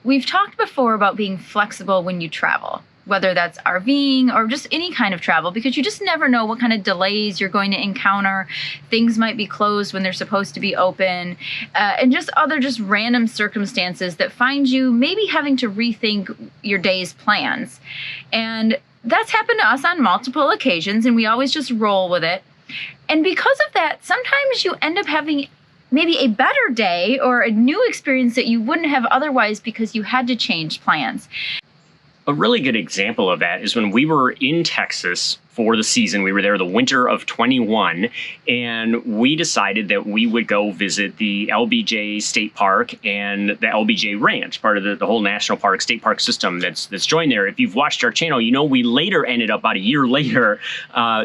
We've talked before about being flexible when you travel, whether that's RVing or just any kind of travel, because you just never know what kind of delays you're going to encounter. Things might be closed when they're supposed to be open, and just other random circumstances that find you maybe having to rethink your day's plans. And that's happened to us on multiple occasions, and we always just roll with it. And because of that, sometimes you end up having maybe a better day or a new experience that you wouldn't have otherwise because you had to change plans. A really good example of that is when we were in Texas for the season. We were there the winter of 21, and we decided that we would go visit the LBJ State Park and the LBJ Ranch, part of the whole national park, state park system that's joined there. If you've watched our channel, you know we later ended up, about a year later,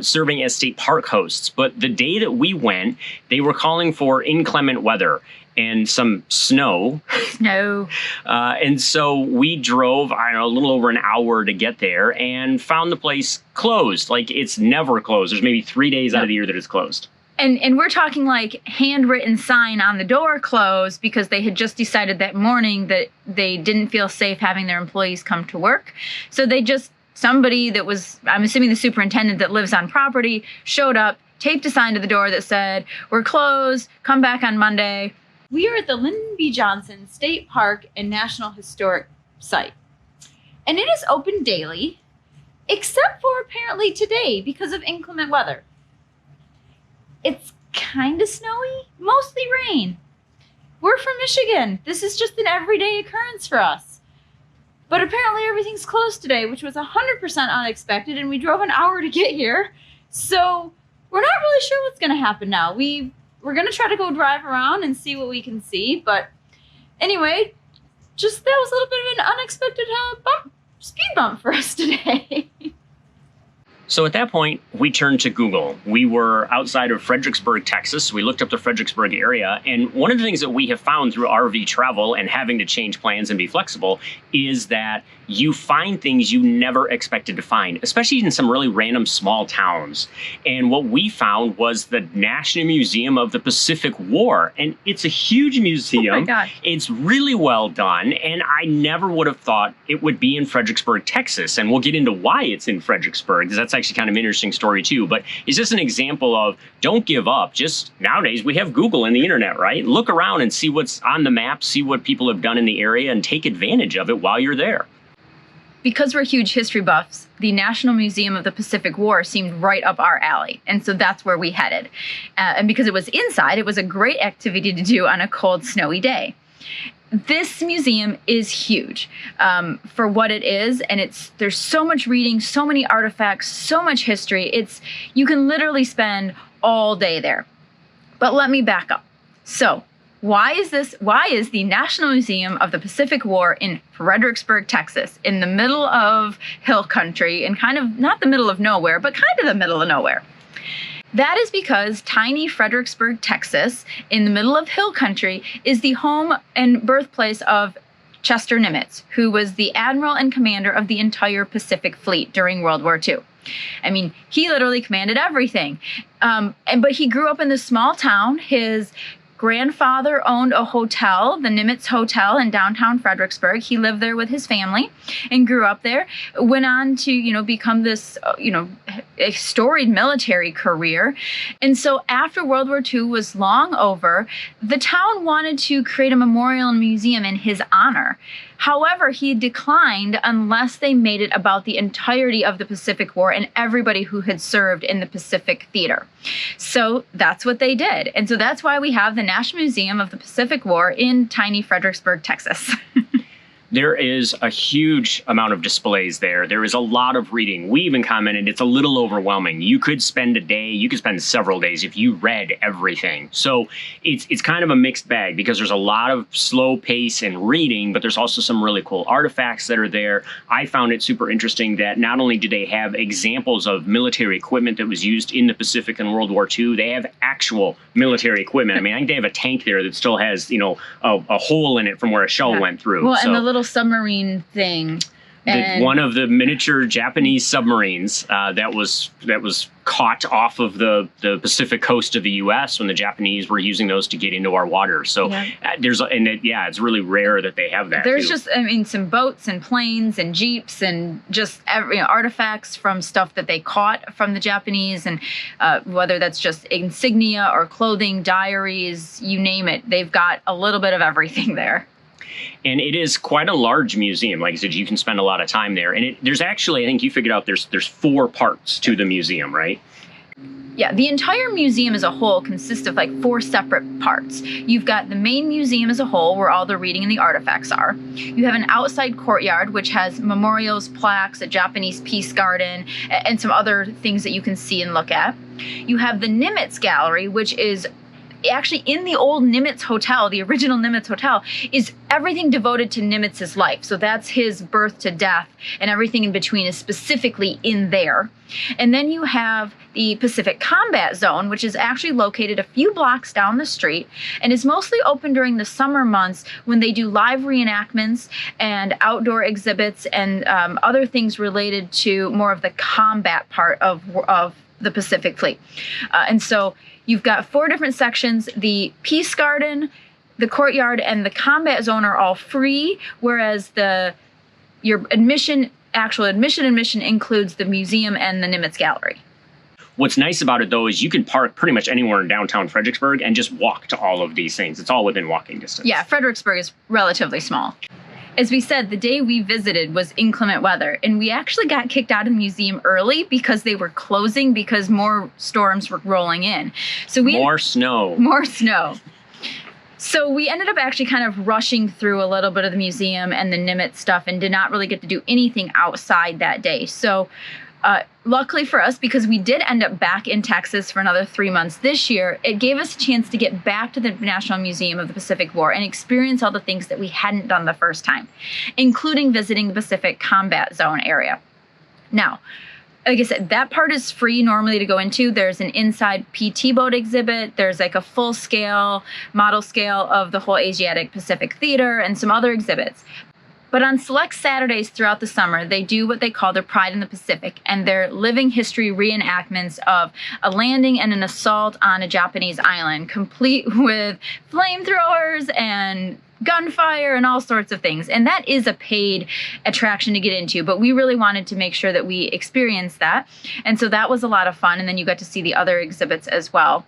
serving as state park hosts. But the day that we went, they were calling for inclement weather and some snow. And so we drove, I don't know, a little over an hour to get there and found the place closed. Like, it's never closed. There's maybe 3 days out of the year that it's closed. And we're talking like handwritten sign on the door closed because they had just decided that morning that they didn't feel safe having their employees come to work. So somebody that was, I'm assuming the superintendent that lives on property, showed up, taped a sign to the door that said, "We're closed, come back on Monday." We are at the Lyndon B. Johnson State Park and National Historic Site. And it is open daily, except for apparently today because of inclement weather. It's kind of snowy, mostly rain. We're from Michigan. This is just an everyday occurrence for us. But apparently everything's closed today, which was 100% unexpected, and we drove an hour to get here. So we're not really sure what's going to happen now. We're going to try to go drive around and see what we can see. But anyway, that was a little bit of an unexpected speed bump for us today. So at that point, we turned to Google. We were outside of Fredericksburg, Texas. We looked up the Fredericksburg area. And one of the things that we have found through RV travel and having to change plans and be flexible is that you find things you never expected to find, especially in some really random small towns. And what we found was the National Museum of the Pacific War. And it's a huge museum. Oh my gosh. It's really well done. And I never would have thought it would be in Fredericksburg, Texas. And we'll get into why it's in Fredericksburg, because that's actually kind of an interesting story too. But it's just an example of don't give up. Just nowadays we have Google and the internet, right? Look around and see what's on the map, see what people have done in the area, and take advantage of it while you're there. Because we're huge history buffs, the National Museum of the Pacific War seemed right up our alley. And so that's where we headed. And because it was inside, it was a great activity to do on a cold, snowy day. This museum is huge for what it is. And there's so much reading, so many artifacts, so much history. You can literally spend all day there. But let me back up. So why is the National Museum of the Pacific War in Fredericksburg, Texas, in the middle of hill country, and kind of not the middle of nowhere, but kind of the middle of nowhere? That is because tiny Fredericksburg, Texas, in the middle of hill country, is the home and birthplace of Chester Nimitz, who was the admiral and commander of the entire Pacific Fleet during World War II. I mean, he literally commanded everything. But he grew up in this small town. His grandfather owned a hotel, the Nimitz Hotel in downtown Fredericksburg. He lived there with his family and grew up there. Went on to, become this, a storied military career. And so after World War II was long over, the town wanted to create a memorial and museum in his honor. However, he declined unless they made it about the entirety of the Pacific War and everybody who had served in the Pacific Theater. So that's what they did. And so that's why we have the National Museum of the Pacific War in tiny Fredericksburg, Texas. There is a huge amount of displays there. There is a lot of reading. We even commented it's a little overwhelming. You could spend a day, you could spend several days if you read everything. So it's kind of a mixed bag because there's a lot of slow pace and reading, but there's also some really cool artifacts that are there. I found it super interesting that not only do they have examples of military equipment that was used in the Pacific in World War II, they have actual military equipment. I mean, I think they have a tank there that still has, a hole in it from where a shell went through. Well, and the little submarine thing. One of the miniature Japanese submarines that was caught off of the Pacific coast of the U.S. when the Japanese were using those to get into our waters. So it's really rare that they have that. There's too. some boats and planes and jeeps and just artifacts from stuff that they caught from the Japanese, and whether that's just insignia or clothing, diaries, you name it. They've got a little bit of everything there. And it is quite a large museum. Like I said, you can spend a lot of time there. And there's actually, I think you figured out there's 4 parts to the museum, right? Yeah, the entire museum as a whole consists of like 4 separate parts. You've got the main museum as a whole, where all the reading and the artifacts are. You have an outside courtyard, which has memorials, plaques, a Japanese peace garden, and some other things that you can see and look at. You have the Nimitz Gallery, which is actually in the old Nimitz Hotel, the original Nimitz Hotel, is everything devoted to Nimitz's life. So that's his birth to death, and everything in between is specifically in there. And then you have the Pacific Combat Zone, which is actually located a few blocks down the street and is mostly open during the summer months when they do live reenactments and outdoor exhibits and other things related to more of the combat part of the Pacific Fleet. And so you've got 4 different sections. The Peace Garden, the Courtyard, and the Combat Zone are all free, whereas your actual admission includes the museum and the Nimitz Gallery. What's nice about it, though, is you can park pretty much anywhere in downtown Fredericksburg and just walk to all of these things. It's all within walking distance. Yeah, Fredericksburg is relatively small. As we said, the day we visited was inclement weather, and we actually got kicked out of the museum early because they were closing because more storms were rolling in. So More snow. So we ended up actually kind of rushing through a little bit of the museum and the Nimitz stuff and did not really get to do anything outside that day. So luckily for us, because we did end up back in Texas for another 3 months this year, it gave us a chance to get back to the National Museum of the Pacific War and experience all the things that we hadn't done the first time, including visiting the Pacific Combat Zone area. Now, like I said, that part is free normally to go into. There's an inside PT boat exhibit. There's like a full-scale, model scale of the whole Asiatic Pacific Theater and some other exhibits. But on select Saturdays throughout the summer, they do what they call their Pride in the Pacific, and they're living history reenactments of a landing and an assault on a Japanese island, complete with flamethrowers and gunfire and all sorts of things. And that is a paid attraction to get into, but we really wanted to make sure that we experienced that. And so that was a lot of fun. And then you got to see the other exhibits as well.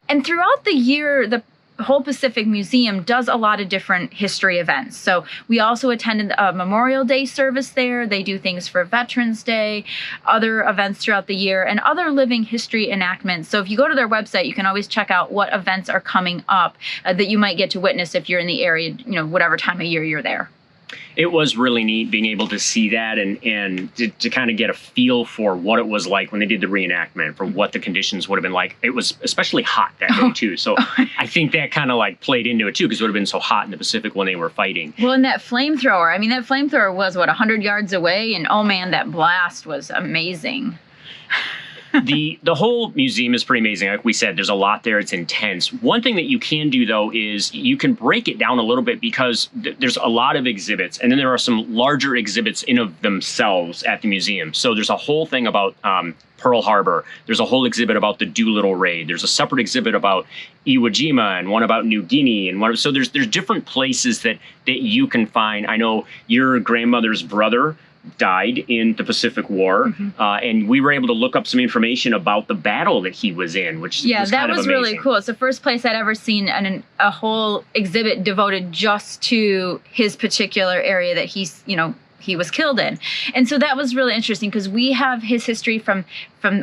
And throughout the year, the whole Pacific Museum does a lot of different history events. So we also attended a Memorial Day service there. They do things for Veterans Day, other events throughout the year, and other living history enactments. So if you go to their website, you can always check out what events are coming up that you might get to witness if you're in the area, whatever time of year you're there. It was really neat being able to see that and to kind of get a feel for what it was like when they did the reenactment, for what the conditions would have been like. It was especially hot that day, too. So I think that kind of like played into it, too, because it would have been so hot in the Pacific when they were fighting. Well, and that flamethrower was, 100 yards away? And, oh, man, that blast was amazing. The whole museum is pretty amazing. Like we said, there's a lot there. It's intense. One thing that you can do, though, is you can break it down a little bit because there's a lot of exhibits. And then there are some larger exhibits in of themselves at the museum. So there's a whole thing about Pearl Harbor. There's a whole exhibit about the Doolittle raid. There's a separate exhibit about Iwo Jima and one about New Guinea. So there's different places that you can find. I know your grandmother's brother died in the Pacific War, and we were able to look up some information about the battle that he was in, which was kind of amazing. Really cool. It's the first place I'd ever seen a whole exhibit devoted just to his particular area that he's, he was killed in. And so that was really interesting because we have his history from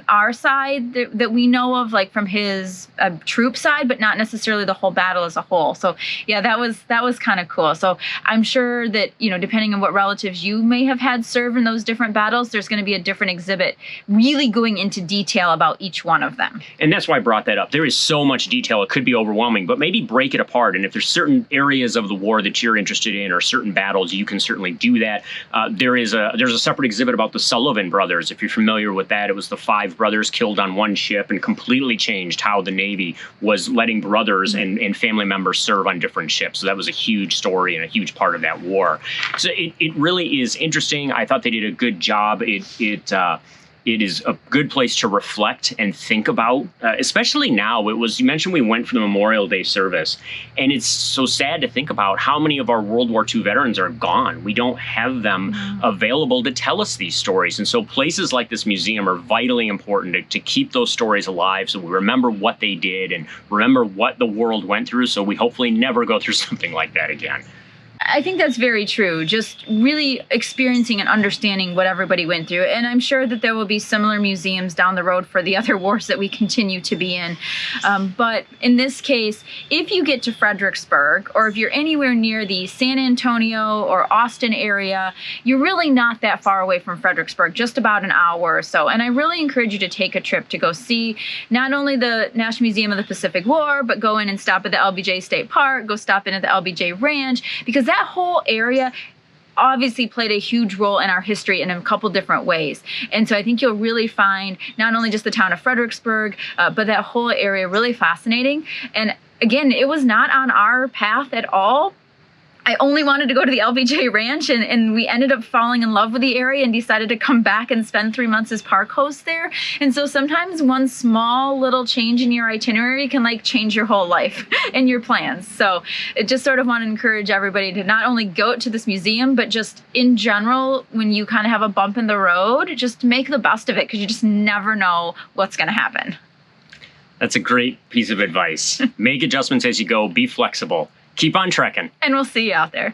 our side that we know of, like from his troop side, but not necessarily the whole battle as a whole. So yeah, that was kind of cool. So I'm sure that, depending on what relatives you may have had serve in those different battles, there's going to be a different exhibit really going into detail about each one of them. And that's why I brought that up. There is so much detail, it could be overwhelming, but maybe break it apart. And if there's certain areas of the war that you're interested in or certain battles, you can certainly do that. There's a separate exhibit about the Sullivan brothers. If you're familiar with that, it was the 5 brothers killed on one ship and completely changed how the Navy was letting brothers and family members serve on different ships. So that was a huge story and a huge part of that war. So it really is interesting. I thought they did a good job. It is a good place to reflect and think about, especially now. You mentioned we went for the Memorial Day service, and it's so sad to think about how many of our World War II veterans are gone. We don't have them available to tell us these stories. And so places like this museum are vitally important to keep those stories alive, so we remember what they did and remember what the world went through, so we hopefully never go through something like that again. I think that's very true. Just really experiencing and understanding what everybody went through. And I'm sure that there will be similar museums down the road for the other wars that we continue to be in. But in this case, if you get to Fredericksburg, or if you're anywhere near the San Antonio or Austin area, you're really not that far away from Fredericksburg, just about an hour or so. And I really encourage you to take a trip to go see not only the National Museum of the Pacific War, but go in and stop at the LBJ State Park, go stop in at the LBJ Ranch, because that whole area obviously played a huge role in our history in a couple different ways. And so I think you'll really find not only just the town of Fredericksburg, but that whole area really fascinating. And again, it was not on our path at all. I only wanted to go to the LBJ Ranch, and we ended up falling in love with the area and decided to come back and spend 3 months as park host there. And so sometimes one small little change in your itinerary can change your whole life and your plans. So I just sort of want to encourage everybody to not only go to this museum, but just in general, when you kind of have a bump in the road, just make the best of it, because you just never know what's going to happen. That's a great piece of advice. Make adjustments as you go. Be flexible. Keep on trekking. And we'll see you out there.